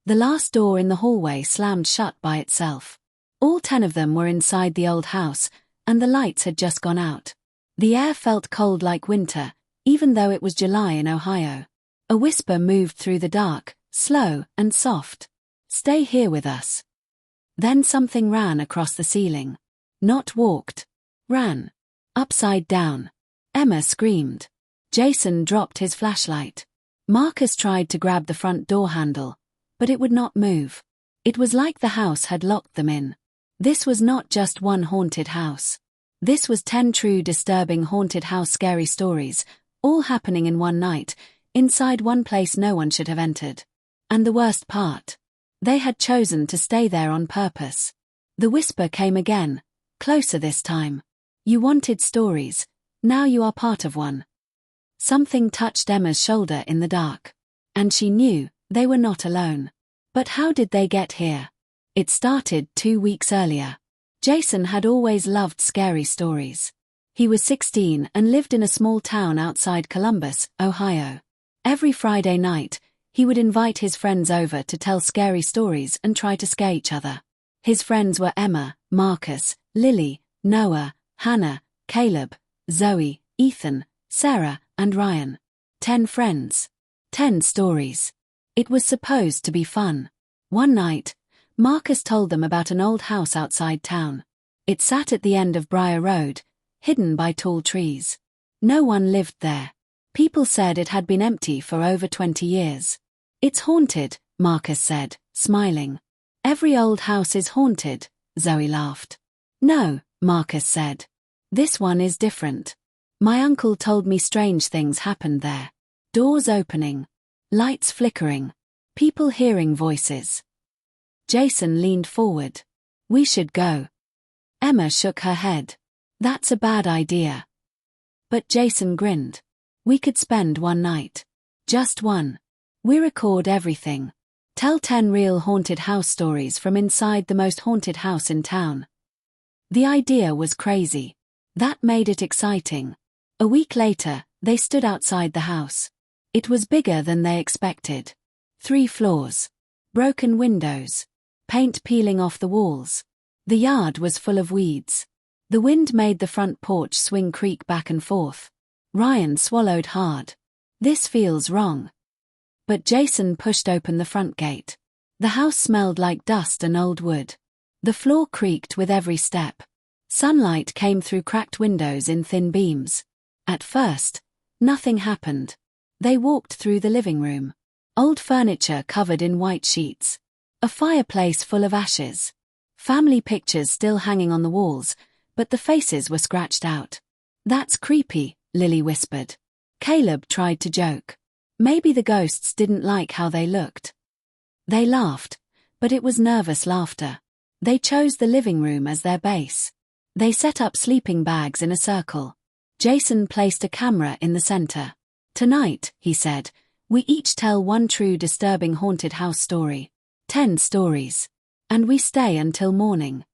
The last door in the hallway slammed shut by itself. All 10 of them were inside the old house, and the lights had just gone out. The air felt cold like winter, even though it was July in Ohio. A whisper moved through the dark, slow and soft. "Stay here with us." Then something ran across the ceiling. Not walked. Ran. Upside down. Emma screamed. Jason dropped his flashlight. Marcus tried to grab the front door handle, but it would not move. It was like the house had locked them in. This was not just one haunted house. This was 10 true disturbing haunted house scary stories, all happening in one night, inside one place no one should have entered. And the worst part, they had chosen to stay there on purpose. The whisper came again, closer this time. "You wanted stories, now you are part of one." Something touched Emma's shoulder in the dark. And she knew they were not alone. But how did they get here? It started 2 weeks earlier. Jason had always loved scary stories. He was 16 and lived in a small town outside Columbus, Ohio. Every Friday night, he would invite his friends over to tell scary stories and try to scare each other. His friends were Emma, Marcus, Lily, Noah, Hannah, Caleb, Zoe, Ethan, Sarah, and Ryan. 10 friends. 10 stories. It was supposed to be fun. One night, Marcus told them about an old house outside town. It sat at the end of Briar Road, hidden by tall trees. No one lived there. People said it had been empty for over 20 years. "It's haunted," Marcus said, smiling. "Every old house is haunted," Zoe laughed. "No," Marcus said. "This one is different. My uncle told me strange things happened there. Doors opening. Lights flickering. People hearing voices." Jason leaned forward. "We should go." Emma shook her head. "That's a bad idea." But Jason grinned. "We could spend one night. Just one. We record everything. Tell 10 real haunted house stories from inside the most haunted house in town." The idea was crazy. That made it exciting. A week later, they stood outside the house. It was bigger than they expected. 3 floors. Broken windows. Paint peeling off the walls. The yard was full of weeds. The wind made the front porch swing creak back and forth. Ryan swallowed hard. "This feels wrong." But Jason pushed open the front gate. The house smelled like dust and old wood. The floor creaked with every step. Sunlight came through cracked windows in thin beams. At first, nothing happened. They walked through the living room. Old furniture covered in white sheets. A fireplace full of ashes. Family pictures still hanging on the walls, but the faces were scratched out. "That's creepy," Lily whispered. Caleb tried to joke. Maybe the ghosts didn't like how they looked. They laughed, but it was nervous laughter. They chose the living room as their base. They set up sleeping bags in a circle. Jason placed a camera in the center. "Tonight," he said, "we each tell one true disturbing haunted house story. 10 stories. And we stay until morning."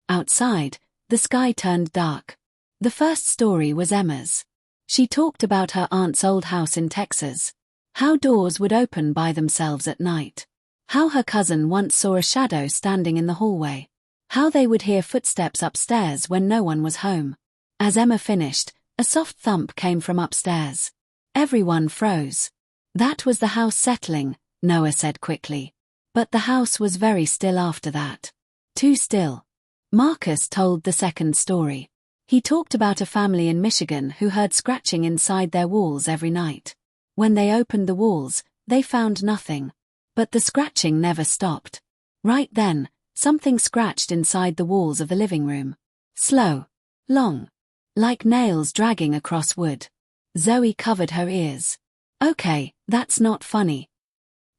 Outside, the sky turned dark. The first story was Emma's. She talked about her aunt's old house in Texas. How doors would open by themselves at night. How her cousin once saw a shadow standing in the hallway. How they would hear footsteps upstairs when no one was home. As Emma finished, a soft thump came from upstairs. Everyone froze. "That was the house settling," Noah said quickly. But the house was very still after that. Too still. Marcus told the second story. He talked about a family in Michigan who heard scratching inside their walls every night. When they opened the walls, they found nothing. But the scratching never stopped. Right then, something scratched inside the walls of the living room. Slow. Long. Like nails dragging across wood. Zoe covered her ears. "Okay, that's not funny."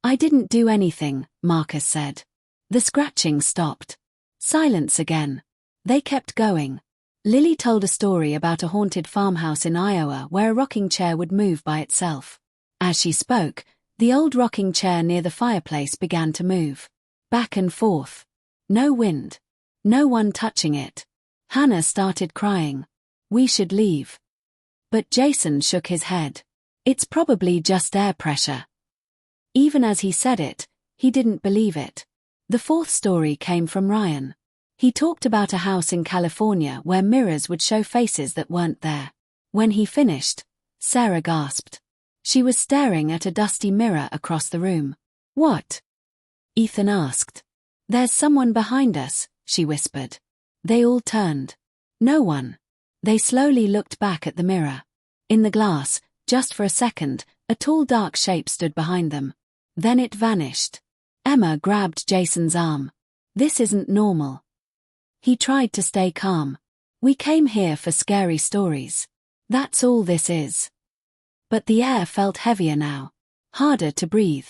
"I didn't do anything," Marcus said. The scratching stopped. Silence again. They kept going. Lily told a story about a haunted farmhouse in Iowa where a rocking chair would move by itself. As she spoke, the old rocking chair near the fireplace began to move. Back and forth. No wind. No one touching it. Hannah started crying. "We should leave." But Jason shook his head. "It's probably just air pressure." Even as he said it, He didn't believe it. The fourth story came from Ryan. He talked about a house in California where mirrors would show faces that weren't there. When he finished, Sarah gasped. She was staring at a dusty mirror across the room. "What?" Ethan asked. "There's someone behind us," she whispered. They all turned. No one. They slowly looked back at the mirror. In the glass, just for a second, a tall dark shape stood behind them. Then it vanished. Emma grabbed Jason's arm. "This isn't normal." He tried to stay calm. "We came here for scary stories. That's all this is." But the air felt heavier now. Harder to breathe.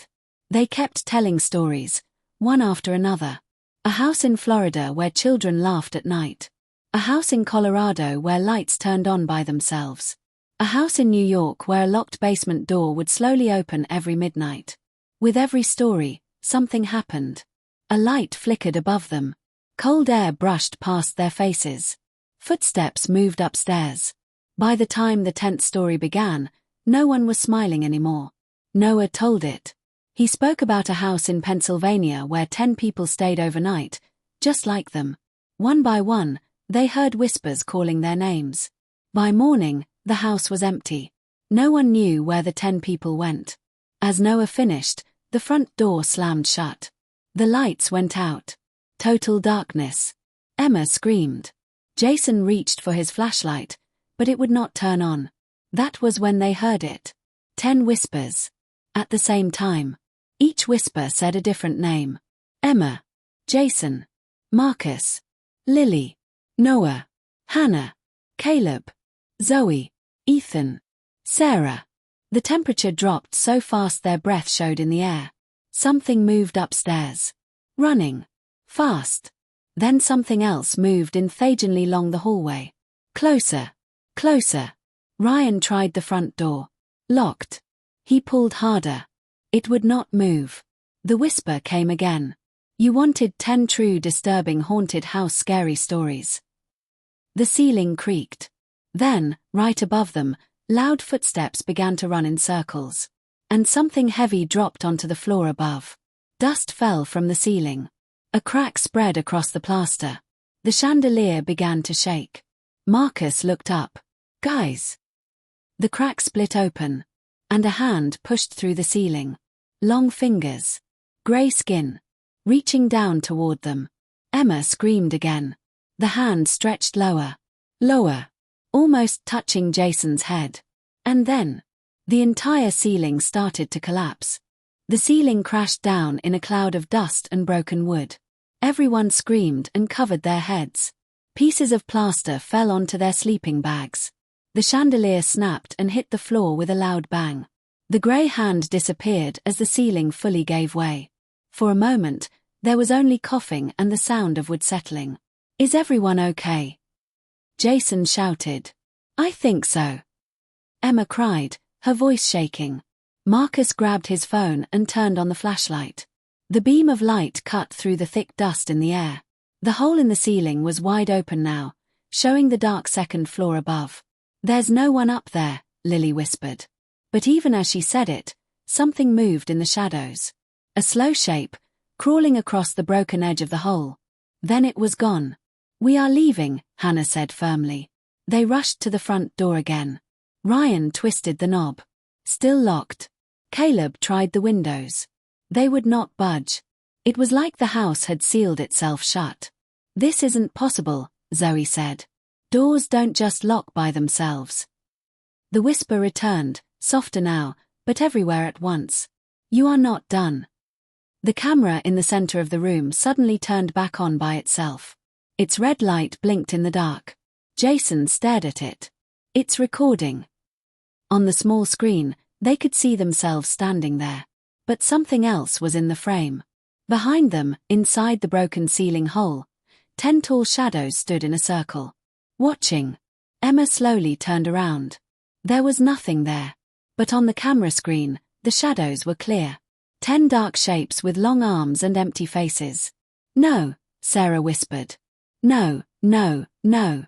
They kept telling stories, one after another. A house in Florida where children laughed at night. A house in Colorado where lights turned on by themselves. A house in New York where a locked basement door would slowly open every midnight. With every story, something happened. A light flickered above them. Cold air brushed past their faces. Footsteps moved upstairs. By the time the 10th story began, no one was smiling anymore. Noah told it. He spoke about a house in Pennsylvania where 10 people stayed overnight, just like them. One by one, they heard whispers calling their names. By morning, the house was empty. No one knew where the 10 people went. As Noah finished, the front door slammed shut. The lights went out. Total darkness. Emma screamed. Jason reached for his flashlight, but it would not turn on. That was when they heard it. 10 whispers. At the same time. Each whisper said a different name. Emma. Jason. Marcus. Lily. Noah. Hannah. Caleb. Zoe. Ethan. Sarah. The temperature dropped so fast their breath showed in the air. Something moved upstairs. Running. Fast. Then something else moved inthagionally along the hallway. Closer. Closer. Ryan tried the front door. Locked. He pulled harder. It would not move. The whisper came again. You wanted 10 true disturbing haunted house scary stories. The ceiling creaked. Then, right above them, loud footsteps began to run in circles. And something heavy dropped onto the floor above. Dust fell from the ceiling. A crack spread across the plaster. The chandelier began to shake. Marcus looked up. Guys! The crack split open. And a hand pushed through the ceiling. Long fingers. Grey skin. Reaching down toward them. Emma screamed again. The hand stretched lower. Lower. Almost touching Jason's head. And then, the entire ceiling started to collapse. The ceiling crashed down in a cloud of dust and broken wood. Everyone screamed and covered their heads. Pieces of plaster fell onto their sleeping bags. The chandelier snapped and hit the floor with a loud bang. The grey hand disappeared as the ceiling fully gave way. For a moment, there was only coughing and the sound of wood settling. Is everyone okay? Jason shouted. I think so. Emma cried, her voice shaking. Marcus grabbed his phone and turned on the flashlight. The beam of light cut through the thick dust in the air. The hole in the ceiling was wide open now, showing the dark second floor above. There's no one up there, Lily whispered. But even as she said it, something moved in the shadows. A slow shape, crawling across the broken edge of the hole. Then it was gone. We are leaving, Hannah said firmly. They rushed to the front door again. Ryan twisted the knob. Still locked. Caleb tried the windows. They would not budge. It was like the house had sealed itself shut. This isn't possible, Zoe said. Doors don't just lock by themselves. The whisper returned, softer now, but everywhere at once. You are not done. The camera in the center of the room suddenly turned back on by itself. Its red light blinked in the dark. Jason stared at it. It's recording. On the small screen, they could see themselves standing there. But something else was in the frame. Behind them, inside the broken ceiling hole, 10 tall shadows stood in a circle. Watching. Emma slowly turned around. There was nothing there. But on the camera screen, the shadows were clear. 10 dark shapes with long arms and empty faces. No, Sarah whispered. No, no, no.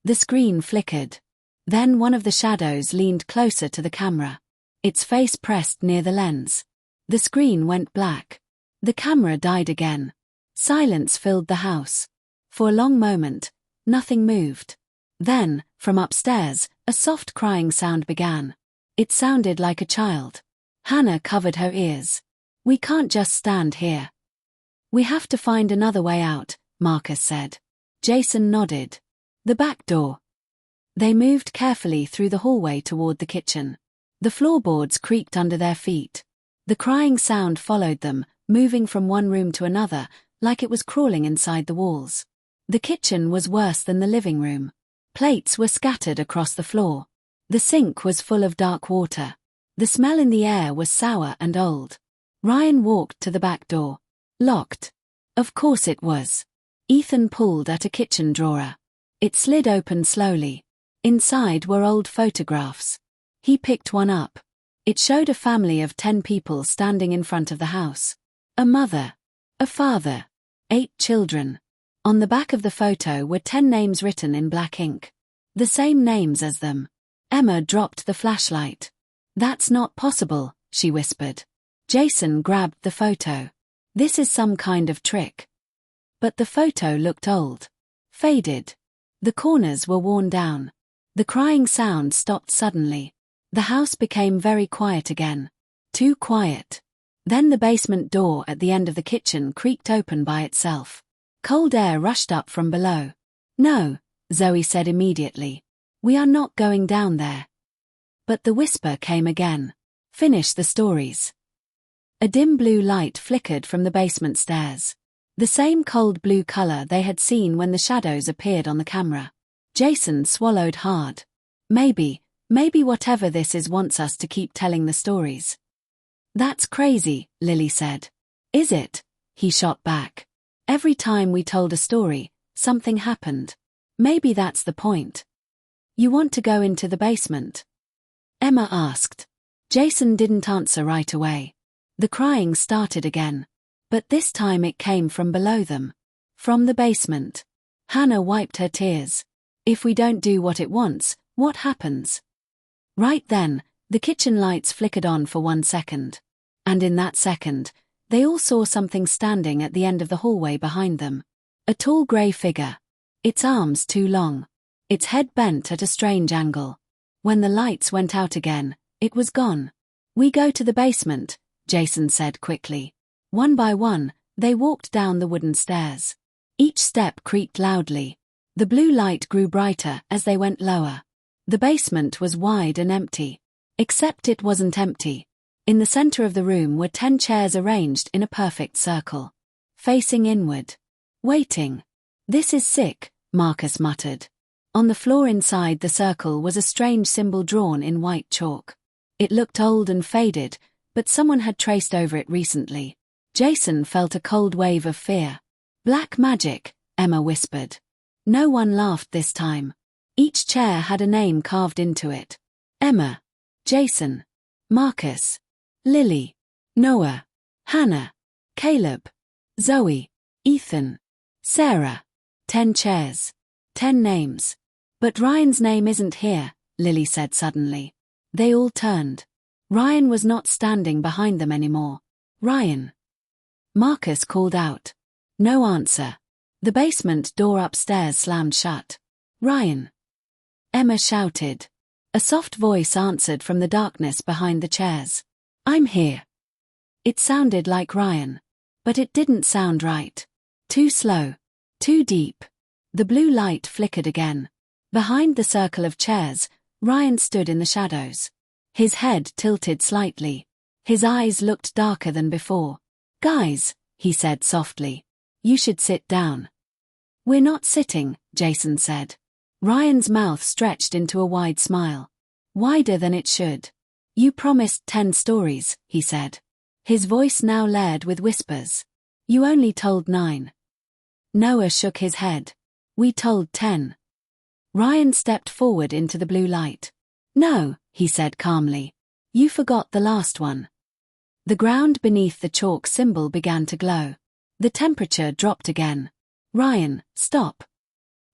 The screen flickered. Then one of the shadows leaned closer to the camera. Its face pressed near the lens. The screen went black. The camera died again. Silence filled the house. For a long moment, nothing moved. Then, from upstairs, a soft crying sound began. It sounded like a child. Hannah covered her ears. "We can't just stand here. We have to find another way out," Marcus said. Jason nodded. "The back door." They moved carefully through the hallway toward the kitchen. The floorboards creaked under their feet. The crying sound followed them, moving from one room to another, like it was crawling inside the walls. The kitchen was worse than the living room. Plates were scattered across the floor. The sink was full of dark water. The smell in the air was sour and old. Ryan walked to the back door. Locked. Of course it was. Ethan pulled at a kitchen drawer. It slid open slowly. Inside were old photographs. He picked one up. It showed a family of 10 people standing in front of the house. A mother. A father. 8 children. On the back of the photo were 10 names written in black ink. The same names as them. Emma dropped the flashlight. "That's not possible," she whispered. Jason grabbed the photo. "This is some kind of trick." But the photo looked old. Faded. The corners were worn down. The crying sound stopped suddenly. The house became very quiet again. Too quiet. Then the basement door at the end of the kitchen creaked open by itself. Cold air rushed up from below. "No," Zoe said immediately. "We are not going down there." But the whisper came again. "Finish the stories." A dim blue light flickered from the basement stairs. The same cold blue color they had seen when the shadows appeared on the camera. Jason swallowed hard. Maybe whatever this is wants us to keep telling the stories." "That's crazy," Lily said. "Is it?" he shot back. "Every time we told a story, something happened. Maybe that's the point." "You want to go into the basement?" Emma asked. Jason didn't answer right away. The crying started again. But this time it came from below them. From the basement. Hannah wiped her tears. "If we don't do what it wants, what happens?" Right then, the kitchen lights flickered on for 1 second. And in that second, they all saw something standing at the end of the hallway behind them. A tall grey figure. Its arms too long. Its head bent at a strange angle. When the lights went out again, it was gone. "We go to the basement," Jason said quickly. One by one, they walked down the wooden stairs. Each step creaked loudly. The blue light grew brighter as they went lower. The basement was wide and empty. Except it wasn't empty. In the center of the room were 10 chairs arranged in a perfect circle. Facing inward. Waiting. "This is sick," Marcus muttered. On the floor inside the circle was a strange symbol drawn in white chalk. It looked old and faded, but someone had traced over it recently. Jason felt a cold wave of fear. "Black magic," Emma whispered. No one laughed this time. Each chair had a name carved into it. Emma. Jason. Marcus. Lily. Noah. Hannah. Caleb. Zoe. Ethan. Sarah. 10 chairs. 10 names. "But Ryan's name isn't here," Lily said suddenly. They all turned. Ryan was not standing behind them anymore. "Ryan." Marcus called out. No answer. The basement door upstairs slammed shut. "Ryan." Emma shouted. A soft voice answered from the darkness behind the chairs. "I'm here." It sounded like Ryan. But it didn't sound right. Too slow. Too deep. The blue light flickered again. Behind the circle of chairs, Ryan stood in the shadows. His head tilted slightly. His eyes looked darker than before. "Guys," he said softly. "You should sit down." "We're not sitting," Jason said. Ryan's mouth stretched into a wide smile. Wider than it should. "You promised 10 stories," he said. His voice now layered with whispers. "You only told 9. Noah shook his head. "We told 10. Ryan stepped forward into the blue light. "No," he said calmly. "You forgot the last one." The ground beneath the chalk symbol began to glow. The temperature dropped again. "Ryan, stop!"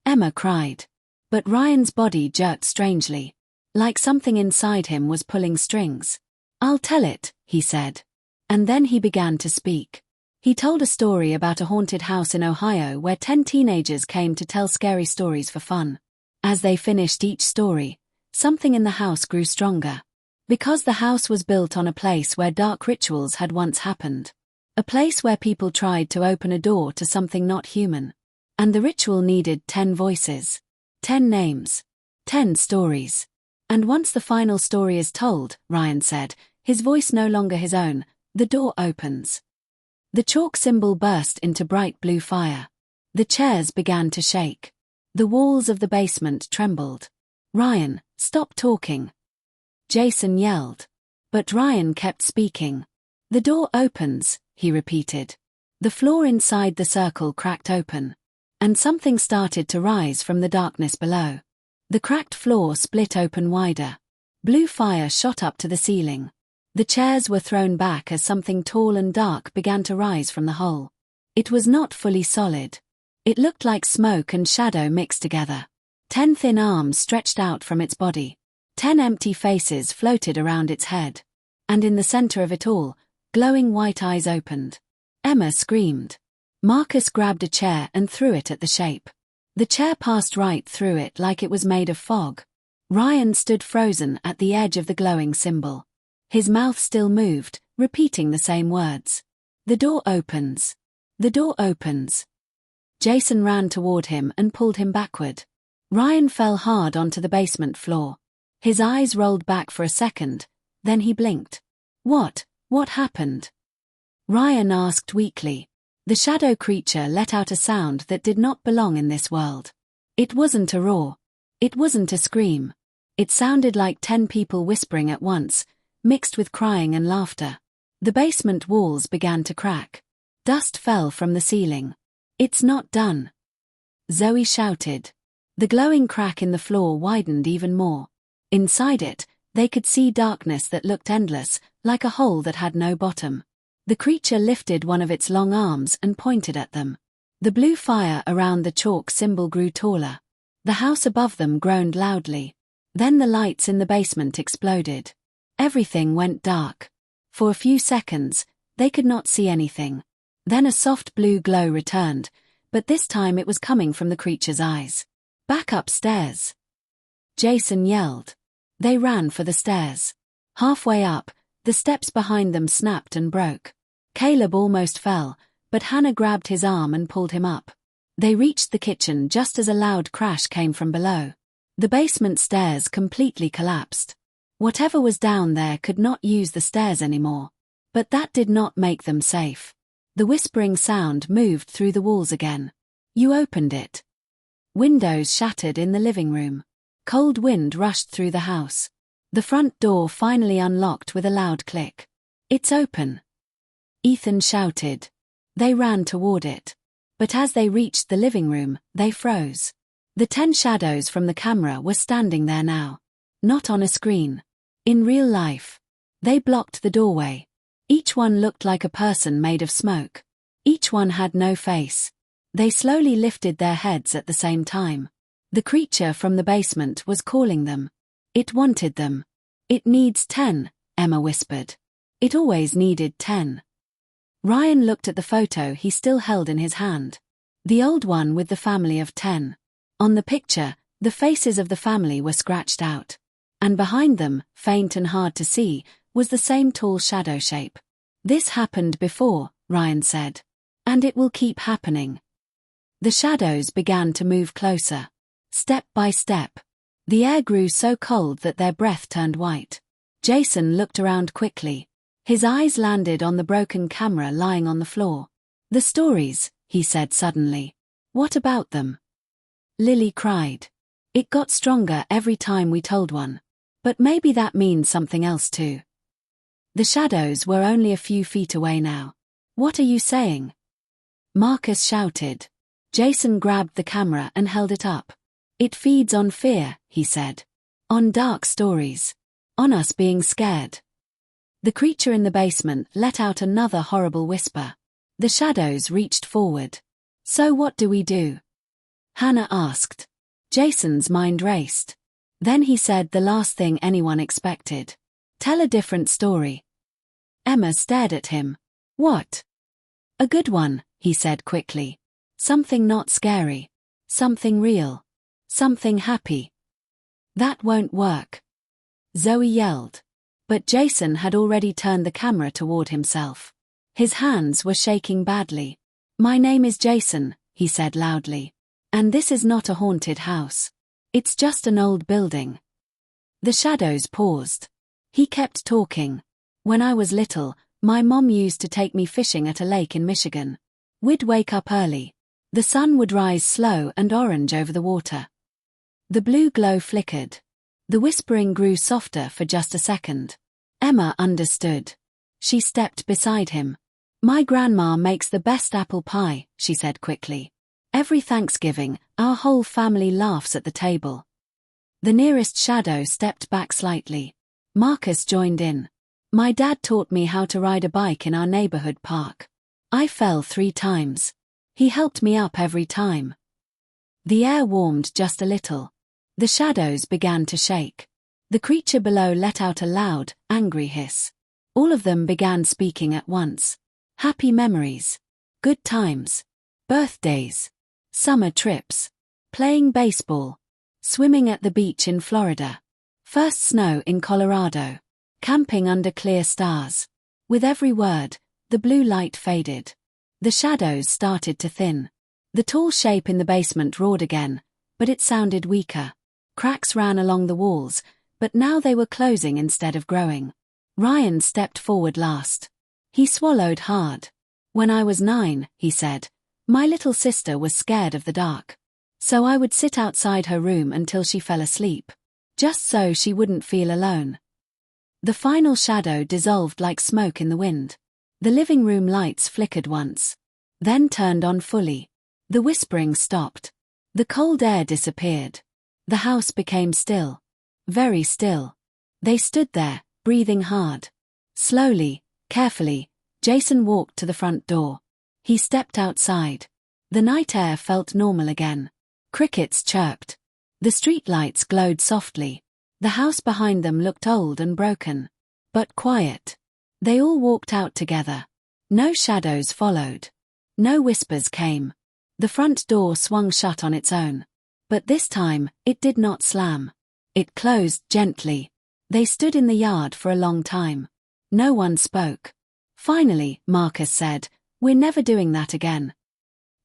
Emma cried. But Ryan's body jerked strangely. Like something inside him was pulling strings. "I'll tell it," he said. And then he began to speak. He told a story about a haunted house in Ohio where 10 teenagers came to tell scary stories for fun. As they finished each story, something in the house grew stronger. Because the house was built on a place where dark rituals had once happened. A place where people tried to open a door to something not human. And the ritual needed 10 voices, 10 names, 10 stories. And once the final story is told, Ryan said, his voice no longer his own, the door opens. The chalk symbol burst into bright blue fire. The chairs began to shake. The walls of the basement trembled. "Ryan, stop talking," Jason yelled. But Ryan kept speaking. "The door opens," he repeated. The floor inside the circle cracked open. And something started to rise from the darkness below. The cracked floor split open wider. Blue fire shot up to the ceiling. The chairs were thrown back as something tall and dark began to rise from the hole. It was not fully solid. It looked like smoke and shadow mixed together. 10 thin arms stretched out from its body. 10 empty faces floated around its head. And in the center of it all, glowing white eyes opened. Emma screamed. Marcus grabbed a chair and threw it at the shape. The chair passed right through it like it was made of fog. Ryan stood frozen at the edge of the glowing symbol. His mouth still moved, repeating the same words. "The door opens. The door opens." Jason ran toward him and pulled him backward. Ryan fell hard onto the basement floor. His eyes rolled back for a second, then he blinked. What happened?" Ryan asked weakly. The shadow creature let out a sound that did not belong in this world. It wasn't a roar. It wasn't a scream. It sounded like 10 people whispering at once, mixed with crying and laughter. The basement walls began to crack. Dust fell from the ceiling. "It's not done," Zoe shouted. The glowing crack in the floor widened even more. Inside it, they could see darkness that looked endless, like a hole that had no bottom. The creature lifted one of its long arms and pointed at them. The blue fire around the chalk symbol grew taller. The house above them groaned loudly. Then the lights in the basement exploded. Everything went dark. For a few seconds, they could not see anything. Then a soft blue glow returned, but this time it was coming from the creature's eyes. "Back upstairs," Jason yelled. They ran for the stairs. Halfway up, the steps behind them snapped and broke. Caleb almost fell, but Hannah grabbed his arm and pulled him up. They reached the kitchen just as a loud crash came from below. The basement stairs completely collapsed. Whatever was down there could not use the stairs anymore. But that did not make them safe. The whispering sound moved through the walls again. "You opened it." Windows shattered in the living room. Cold wind rushed through the house. The front door finally unlocked with a loud click. "It's open," Ethan shouted. They ran toward it. But as they reached the living room, they froze. The 10 shadows from the camera were standing there now. Not on a screen. In real life. They blocked the doorway. Each one looked like a person made of smoke. Each one had no face. They slowly lifted their heads at the same time. The creature from the basement was calling them. It wanted them. "It needs 10, Emma whispered. It always needed 10. Ryan looked at the photo he still held in his hand. The old one with the family of 10. On the picture, the faces of the family were scratched out. And behind them, faint and hard to see, was the same tall shadow shape. "This happened before," Ryan said. "And it will keep happening." The shadows began to move closer. Step by step. The air grew so cold that their breath turned white. Jason looked around quickly. His eyes landed on the broken camera lying on the floor. "The stories," he said suddenly. "What about them?" Lily cried. "It got stronger every time we told one. But maybe that means something else too." The shadows were only a few feet away now. "What are you saying?" Marcus shouted. Jason grabbed the camera and held it up. "It feeds on fear," he said. "On dark stories. On us being scared." The creature in the basement let out another horrible whisper. The shadows reached forward. "So what do we do?" Hannah asked. Jason's mind raced. Then he said the last thing anyone expected. "Tell a different story." Emma stared at him. "What?" A good one, he said quickly. Something not scary. Something real. Something happy. That won't work, Zoe yelled. But Jason had already turned the camera toward himself. His hands were shaking badly. My name is Jason, he said loudly. And this is not a haunted house. It's just an old building. The shadows paused. He kept talking. When I was little, my mom used to take me fishing at a lake in Michigan. We'd wake up early. The sun would rise slow and orange over the water. The blue glow flickered. The whispering grew softer for just a second. Emma understood. She stepped beside him. My grandma makes the best apple pie, she said quickly. Every Thanksgiving, our whole family laughs at the table. The nearest shadow stepped back slightly. Marcus joined in. My dad taught me how to ride a bike in our neighborhood park. I fell 3 times. He helped me up every time. The air warmed just a little. The shadows began to shake. The creature below let out a loud, angry hiss. All of them began speaking at once. Happy memories. Good times. Birthdays. Summer trips. Playing baseball. Swimming at the beach in Florida. First snow in Colorado. Camping under clear stars. With every word, the blue light faded. The shadows started to thin. The tall shape in the basement roared again, but it sounded weaker. Cracks ran along the walls, but now they were closing instead of growing. Ryan stepped forward last. He swallowed hard. When I was 9, he said, my little sister was scared of the dark. So I would sit outside her room until she fell asleep. Just so she wouldn't feel alone. The final shadow dissolved like smoke in the wind. The living room lights flickered once. Then turned on fully. The whispering stopped. The cold air disappeared. The house became still. Very still. They stood there, breathing hard. Slowly, carefully, Jason walked to the front door. He stepped outside. The night air felt normal again. Crickets chirped. The streetlights glowed softly. The house behind them looked old and broken. But quiet. They all walked out together. No shadows followed. No whispers came. The front door swung shut on its own. But this time, it did not slam. It closed gently. They stood in the yard for a long time. No one spoke. Finally, Marcus said, we're never doing that again.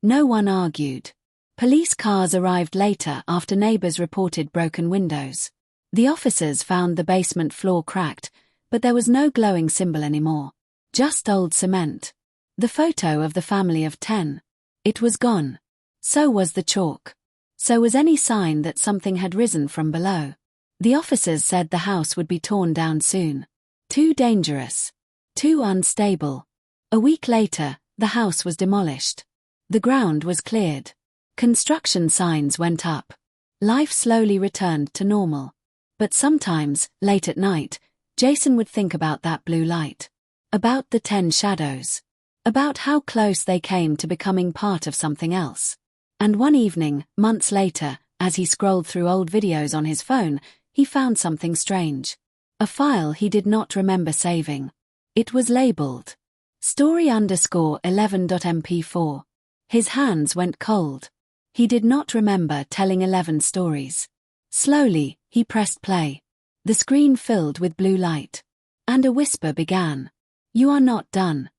No one argued. Police cars arrived later after neighbors reported broken windows. The officers found the basement floor cracked, but there was no glowing symbol anymore. Just old cement. The photo of the family of 10. It was gone. So was the chalk. So was any sign that something had risen from below. The officers said the house would be torn down soon. Too dangerous. Too unstable. A week later, the house was demolished. The ground was cleared. Construction signs went up. Life slowly returned to normal. But sometimes, late at night, Jason would think about that blue light. About the 10 shadows. About how close they came to becoming part of something else. And one evening, months later, as he scrolled through old videos on his phone, he found something strange. A file he did not remember saving. It was labeled story_11.mp4. His hands went cold. He did not remember telling 11 stories. Slowly, he pressed play. The screen filled with blue light. And a whisper began. You are not done.